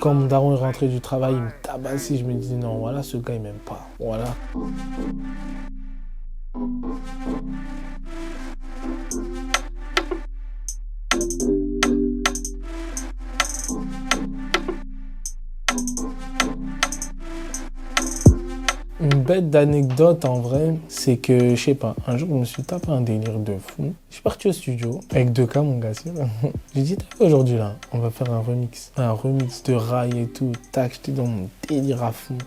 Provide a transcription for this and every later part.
Quand mon daron est rentré du travail, il me tabassait, je me disais non, voilà, ce gars il m'aime pas. Voilà. Une bête d'anecdote en vrai, c'est que, je sais pas, un jour je me suis tapé un délire de fou. Je suis parti au studio avec 2K, mon gars, c'est là. J'ai dit, t'as vu aujourd'hui là, on va faire un remix. Un remix de rail et tout. Tac, j'étais dans mon délire à fond.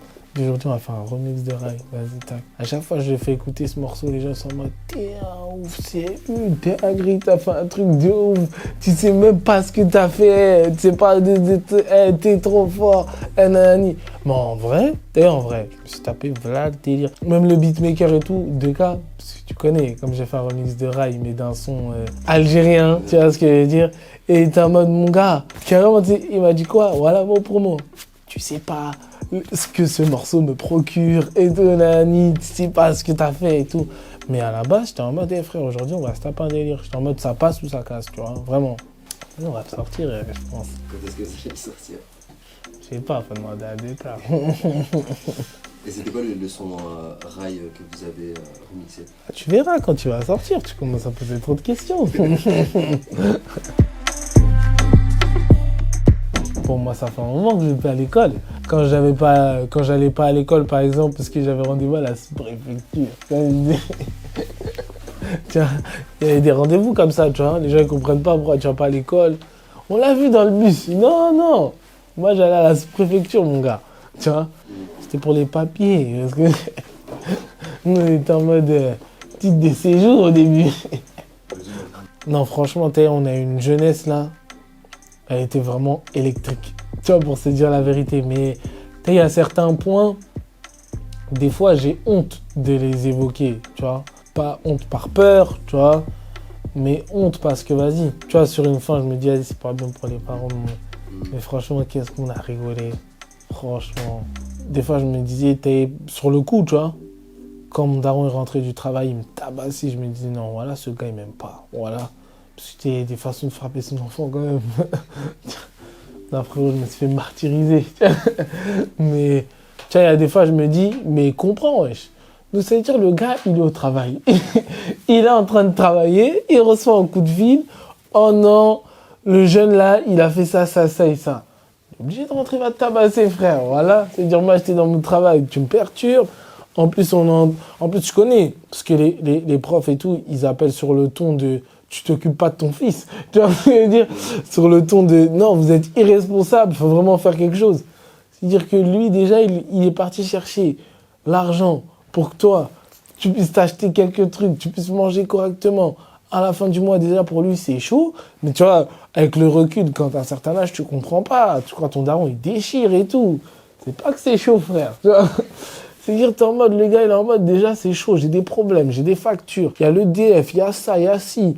Aujourd'hui, on va faire un remix de rail. Vas-y, tac. À chaque fois que je fais écouter ce morceau, les gens sont en mode, t'es un ouf, c'est une dinguerie, t'as fait un truc de ouf. Tu sais même pas ce que t'as fait. Tu sais pas, t'es trop fort. Nanani. Mais en vrai, je me suis tapé voilà le délire. Même le beatmaker et tout, 2K, parce que tu connais, comme j'ai fait un remix de rail, mais d'un son algérien, tu vois ce que je veux dire. Et t'es en mode, mon gars, carrément, il m'a dit quoi? Voilà mon promo. Tu sais pas ce que ce morceau me procure et tout, nani, tu sais pas ce que t'as fait et tout. Mais à la base, j'étais en mode, frère, aujourd'hui, on va se taper un délire. J'étais en mode, ça passe ou ça casse, tu vois, vraiment. On va sortir, je pense. Quand est-ce que ça va sortir? Je sais pas, faut demander à Déta. Et c'était quoi le son rail que vous avez remixé? Tu verras quand tu vas sortir, tu commences à poser trop de questions. Pour moi, ça fait un moment que je vais pas à l'école. Quand j'allais pas à l'école, par exemple, parce que j'avais rendez-vous à la sous-préfecture. Tiens, il y avait des rendez-vous comme ça, tu vois. Les gens ne comprennent pas pourquoi tu vas pas à l'école. On l'a vu dans le bus. Non. Moi, j'allais à la sous-préfecture, mon gars. Tu vois. C'était pour les papiers. Parce que nous, on était en mode titre de séjour au début. Non, franchement, on a une jeunesse là. Elle était vraiment électrique. Tu vois, pour se dire la vérité. Mais il y a certains points, des fois, j'ai honte de les évoquer. Tu vois. Pas honte par peur, tu vois. Mais honte parce que, vas-y. Tu vois, sur une fin, je me dis, c'est pas bien pour les parents. Mais franchement, qu'est-ce qu'on a rigolé. Franchement. Des fois, je me disais, t'es sur le coup, tu vois. Quand mon daron est rentré du travail, il me tabassait. Je me disais, non, voilà, ce gars, il m'aime pas. Voilà. Parce que c'était des façons de frapper son enfant, quand même. Après, je me suis fait martyriser. Mais, tu vois, il y a des fois, je me dis, mais comprends, wesh. Donc, c'est-à-dire, le gars, il est au travail. Il est en train de travailler. Il reçoit un coup de fil. Oh non, le jeune là, il a fait ça et ça. Obligé de rentrer, va te tabasser, frère. Voilà. C'est-à-dire, moi, j'étais dans mon travail, tu me perturbes. En plus, je connais. Parce que les profs et tout, ils appellent sur le ton de tu t'occupes pas de ton fils. Tu vois ce que je veux dire? Sur le ton de non, vous êtes irresponsable, il faut vraiment faire quelque chose. C'est-à-dire que lui, déjà, il est parti chercher l'argent pour que toi, tu puisses t'acheter quelques trucs, tu puisses manger correctement. À la fin du mois, déjà, pour lui, c'est chaud. Mais tu vois, avec le recul, quand t'as un certain âge, tu comprends pas. Tu crois ton daron, il déchire et tout. C'est pas que c'est chaud, frère. Tu vois. C'est-à-dire, t'es en mode, le gars, il est en mode, déjà, c'est chaud, j'ai des problèmes, j'ai des factures. Il y a l'EDF, il y a ça, il y a ci.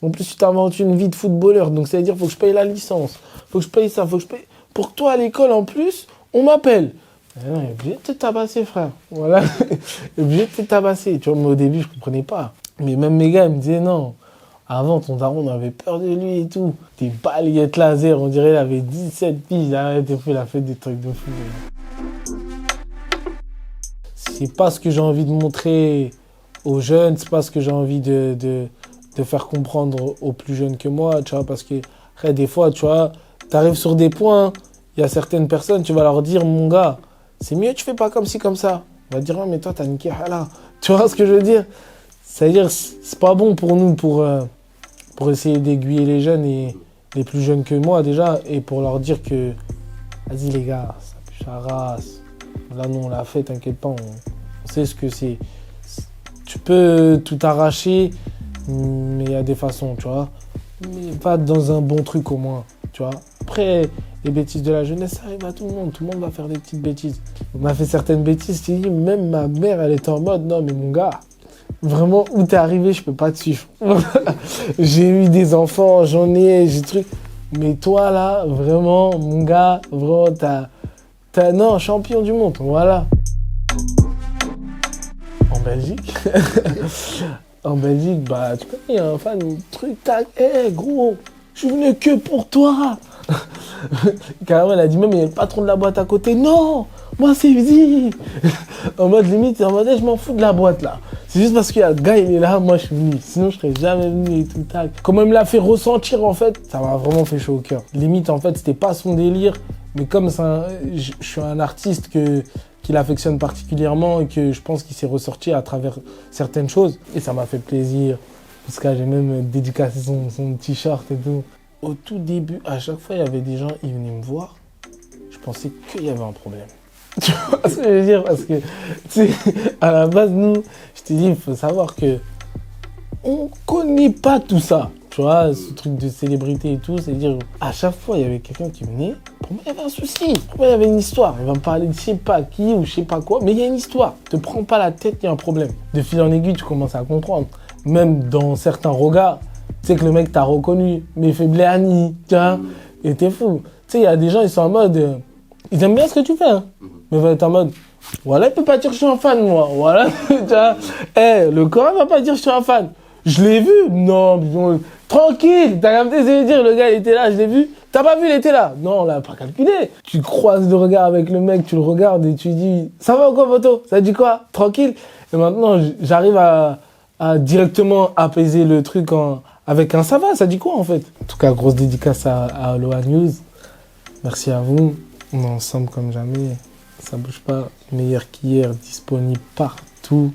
En plus, tu t'inventes une vie de footballeur. Donc, c'est-à-dire, faut que je paye la licence. Faut que je paye ça, faut que je paye... Pour toi, à l'école, en plus, on m'appelle. Non, il est obligé de te tabasser, frère. Voilà. Il est obligé de te tabasser. Tu vois, mais au début, je comprenais pas. Mais même mes gars, ils me disaient non. Avant, ton daron, on avait peur de lui et tout. Des balayettes laser, on dirait il avait 17 piges. Arrête, il a fait des trucs de fou. C'est pas ce que j'ai envie de montrer aux jeunes. C'est pas ce que j'ai envie de faire comprendre aux plus jeunes que moi. Tu vois, parce que, après, des fois, tu vois, t'arrives sur des points. Il y a certaines personnes, tu vas leur dire, mon gars, c'est mieux, tu fais pas comme ci, comme ça. On va dire, non, mais toi, t'as niqué là. Tu vois ce que je veux dire? C'est-à-dire, c'est pas bon pour nous, pour essayer d'aiguiller les jeunes et les plus jeunes que moi, déjà, et pour leur dire que, vas-y, les gars, ça pue sa race. Là, nous, on l'a fait, t'inquiète pas, on sait ce que c'est. Tu peux tout arracher, mais il y a des façons, tu vois. Mais pas dans un bon truc, au moins, tu vois. Après, les bêtises de la jeunesse, ça arrive à tout le monde. Tout le monde va faire des petites bêtises. On a fait certaines bêtises, je t'ai dit, même ma mère, elle était en mode, non, mais mon gars, vraiment, où t'es arrivé, je peux pas te suivre. J'ai eu des enfants, j'ai truc. Mais toi, là, vraiment, mon gars, vraiment, non, champion du monde, voilà. En Belgique, bah, tu connais, un fan, truc, tac, gros, je suis venu que pour toi. Carrément, elle a dit même, il y a le patron de la boîte à côté. Non, moi c'est Vzi. En mode limite, en mode, je m'en fous de la boîte là. C'est juste parce qu'il y a le gars, il est là, moi je suis venu. Sinon, je serais jamais venu et tout. Tac. Comment il me l'a fait ressentir en fait, ça m'a vraiment fait chaud au cœur. Limite, en fait, c'était pas son délire. Mais comme je suis un artiste qu'il affectionne particulièrement et que je pense qu'il s'est ressorti à travers certaines choses. Et ça m'a fait plaisir. Parce que j'ai même dédicacé son t-shirt et tout. Au tout début, à chaque fois, il y avait des gens, ils venaient me voir. Je pensais qu'il y avait un problème. Tu vois ce que je veux dire? Parce que, tu sais, à la base, nous, je t'ai dit, il faut savoir que on connaît pas tout ça. Tu vois, ce truc de célébrité et tout, c'est-à-dire, à chaque fois, il y avait quelqu'un qui venait. Pour moi, il y avait un souci. Pour moi, il y avait une histoire. Il va me parler de je sais pas qui ou je sais pas quoi, mais il y a une histoire. Te prends pas la tête, il y a un problème. De fil en aiguille, tu commences à comprendre. Même dans certains regards, tu sais que le mec t'a reconnu, mais il fait Bléani, tu vois, et t'es fou. Tu sais, il y a des gens, ils sont en mode, ils aiment bien ce que tu fais, hein, mais ils vont être en mode, voilà, il peut pas dire que je suis un fan, moi, voilà, tu vois. Le Coran va pas dire que je suis un fan. Je l'ai vu, non, tranquille, t'as capté, c'est dire, le gars, il était là, je l'ai vu. T'as pas vu, il était là. Non, on l'a pas calculé. Tu croises le regard avec le mec, tu le regardes et tu dis, ça va ou quoi, photo? Ça dit quoi? Tranquille. Et maintenant, j'arrive à directement apaiser le truc avec un ça va, ça dit quoi en fait? En tout cas, grosse dédicace à Aloha News. Merci à vous. On est ensemble comme jamais. Ça bouge pas. Meilleur qu'hier, disponible partout.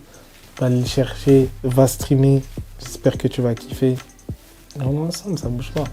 Va aller le chercher, va streamer. J'espère que tu vas kiffer. Et on est ensemble, ça bouge pas.